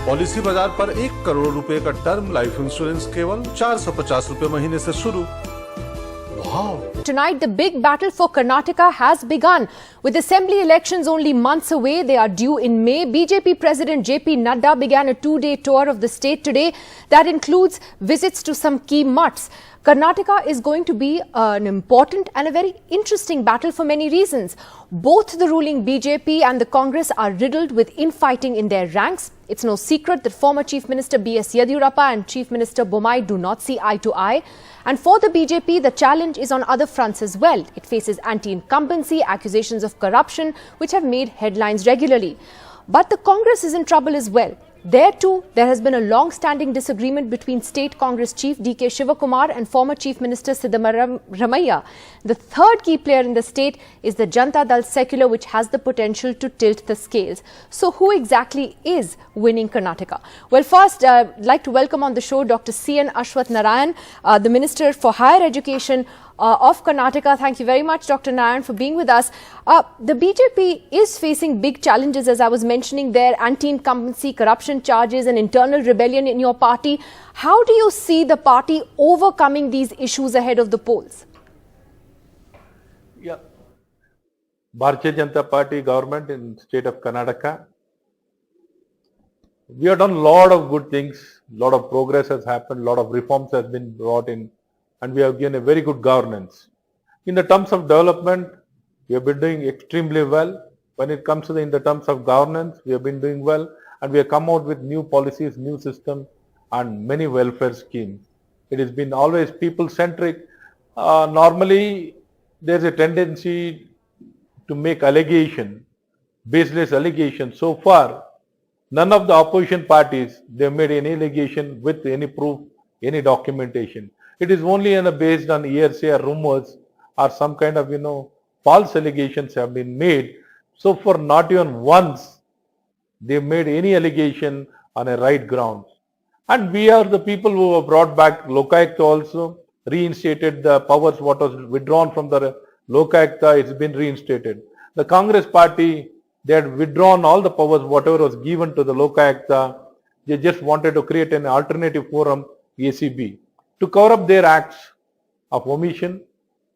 Policy बाजार पर 1 करोड़ रुपए का टर्म लाइफ इंश्योरेंस केवल 450 रुपए महीने से शुरू। Wow. Tonight, the big battle for Karnataka has begun. With assembly elections only months away, they are due in May. BJP President JP Nadda began a 2-day tour of the state today that includes visits to some key mutts. Karnataka is going to be an important and a very interesting battle for many reasons. Both the ruling BJP and the Congress are riddled with infighting in their ranks. It's no secret that former Chief Minister B.S. Yadurappa and Chief Minister Bommai do not see eye to eye. And for the BJP, the challenge is on other fronts as well. It faces anti-incumbency, accusations of corruption, which have made headlines regularly. But the Congress is in trouble as well. There too, there has been a long-standing disagreement between State Congress Chief D.K. Shivakumar and former Chief Minister Siddaramaiah. The third key player in the state is the Janata Dal Secular, which has the potential to tilt the scales. So who exactly is winning Karnataka? Well, first, I'd like to welcome on the show Dr. CN Ashwath Narayan, the Minister for Higher Education of Karnataka. Thank you very much, Dr. Narayan, for being with us. The BJP is facing big challenges, as I was mentioning there, anti-incumbency, corruption charges and internal rebellion in your party. How do you see the party overcoming these issues ahead of the polls? Yeah, Bharatiya Janata Party government in state of Karnataka, we have done a lot of good things, a lot of progress has happened, a lot of reforms has been brought in, and we have given a very good governance. In the terms of development, we have been doing extremely well. When it comes to in the terms of governance, we have been doing well, and we have come out with new policies, new systems, and many welfare schemes. It has been always people-centric. Normally, there is a tendency to make allegation, baseless allegation. So far, none of the opposition parties, they have made any allegation with any proof, any documentation. It is only based on hearsay or rumors or some kind of, false allegations have been made. So for not even once, they made any allegation on a right grounds. And we are the people who have brought back Lokayukta also, reinstated the powers what was withdrawn from the Lokayukta, it's been reinstated. The Congress party, they had withdrawn all the powers, whatever was given to the Lokayukta. They just wanted to create an alternative forum, ACB. To cover up their acts of omission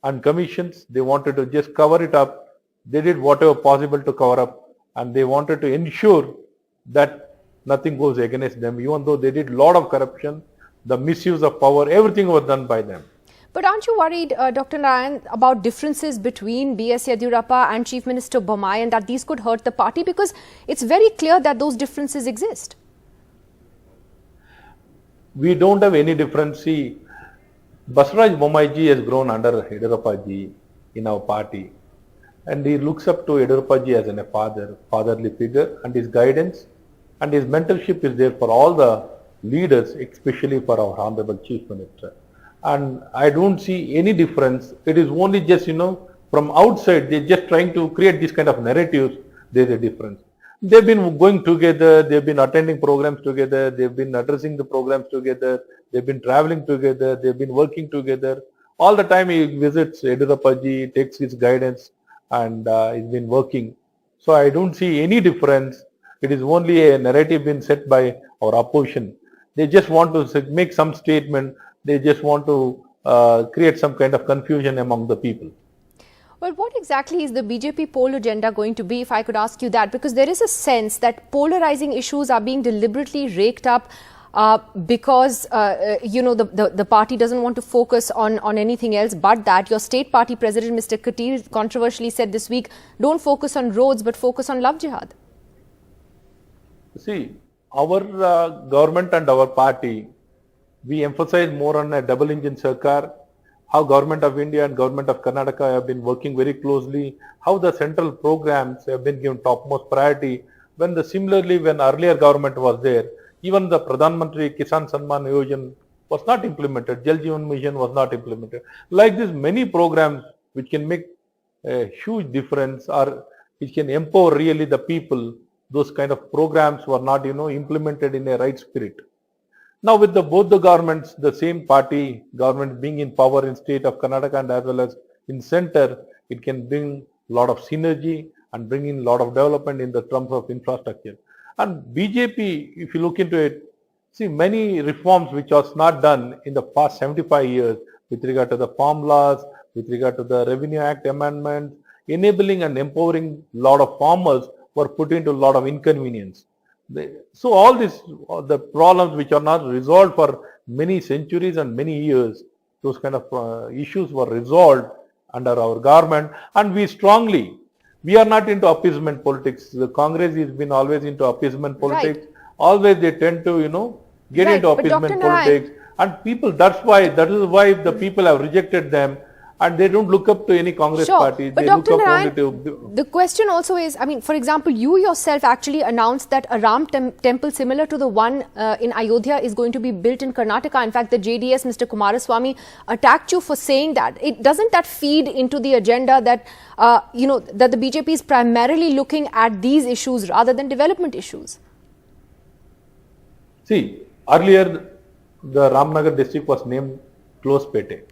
and commissions, they wanted to just cover it up. They did whatever possible to cover up, and they wanted to ensure that nothing goes against them, even though they did a lot of corruption, the misuse of power, everything was done by them. But aren't you worried, Dr. Narayan, about differences between B.S. Yadurappa and Chief Minister Bommai, and that these could hurt the party? Because it's very clear that those differences exist. We don't have any difference. See, Basraj Bommai ji has grown under Yadurappa ji in our party, and he looks up to Yadurappa ji as a fatherly figure, and his guidance and his mentorship is there for all the leaders, especially for our Honorable Chief Minister. And I don't see any difference. It is only just, from outside, they're just trying to create this kind of narratives. There's a difference. They've been going together, they've been attending programs together, they've been addressing the programs together, they've been traveling together, they've been working together. All the time he visits Yadurappa ji, takes his guidance, and he's been working. So I don't see any difference. It is only a narrative been set by our opposition. They just want to make some statement, they just want to create some kind of confusion among the people. Well, what exactly is the BJP poll agenda going to be, if I could ask you that? Because there is a sense that polarizing issues are being deliberately raked up because, the party doesn't want to focus on anything else but that. Your state party president, Mr. Katir, controversially said this week, don't focus on roads but focus on love jihad. See, our government and our party, we emphasize more on a double engine sarkar. How Government of India and Government of Karnataka have been working very closely, how the central programs have been given topmost priority. When earlier government was there, even the Pradhan Mantri Kisan Samman Yojana was not implemented, Jal Jeevan Mission was not implemented. Like this, many programs which can make a huge difference or which can empower really the people, those kind of programs were not, implemented in a right spirit. Now with both the governments, the same party government being in power in state of Karnataka and as well as in center, it can bring a lot of synergy and bring in a lot of development in the terms of infrastructure. And BJP, if you look into it, see many reforms which was not done in the past 75 years with regard to the farm laws, with regard to the Revenue Act amendments, enabling and empowering a lot of farmers were put into a lot of inconvenience. So all these, the problems which are not resolved for many centuries and many years, those kind of issues were resolved under our government, and we are not into appeasement politics. The Congress has been always into appeasement politics. Right. Always they tend to, get Right, into but appeasement Dr. Narayan- politics. And people, that is why the people have rejected them, and they don't look up to any Congress Sure, party. but They look Dr. up Narayan, only to... the question also is, I mean, for example, you yourself actually announced that a Ram temple similar to the one in Ayodhya is going to be built in Karnataka. In fact, the JDS, Mr. Kumaraswamy, attacked you for saying that. Doesn't that feed into the agenda that, that the BJP is primarily looking at these issues rather than development issues? See, earlier the Ramnagar district was named Closepete,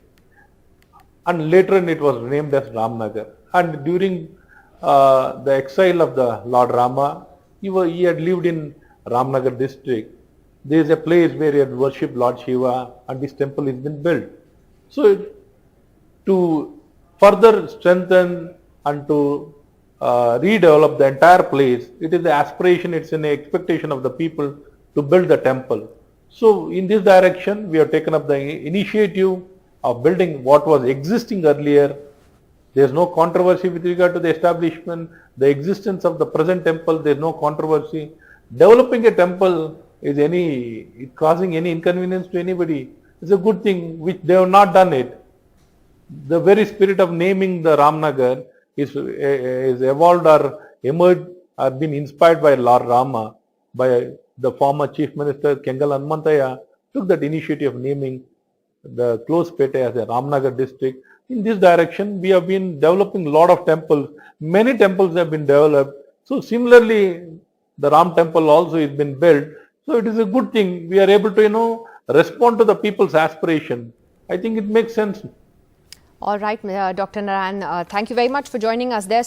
and later on it was named as Ramnagar. And during the exile of the Lord Rama, he had lived in Ramnagar district. There is a place where he had worshipped Lord Shiva, and this temple has been built. So, to further strengthen and to redevelop the entire place, it is the aspiration, it's an expectation of the people to build the temple. So, in this direction, we have taken up the initiative of building what was existing earlier. There is no controversy with regard to the establishment, the existence of the present temple, there is no controversy. Developing a temple is causing any inconvenience to anybody. It's a good thing, which they have not done it. The very spirit of naming the Ramnagar is evolved or emerged or been inspired by Lord Rama, by the former Chief Minister Kengal Hanmantaya took that initiative of naming the Closepete as a Ramnagar district. In this direction, we have been developing a lot of temples. Many temples have been developed. So similarly, the Ram temple also has been built. So it is a good thing. We are able to, respond to the people's aspiration. I think it makes sense. All right, Dr. Narayan, thank you very much for joining us there.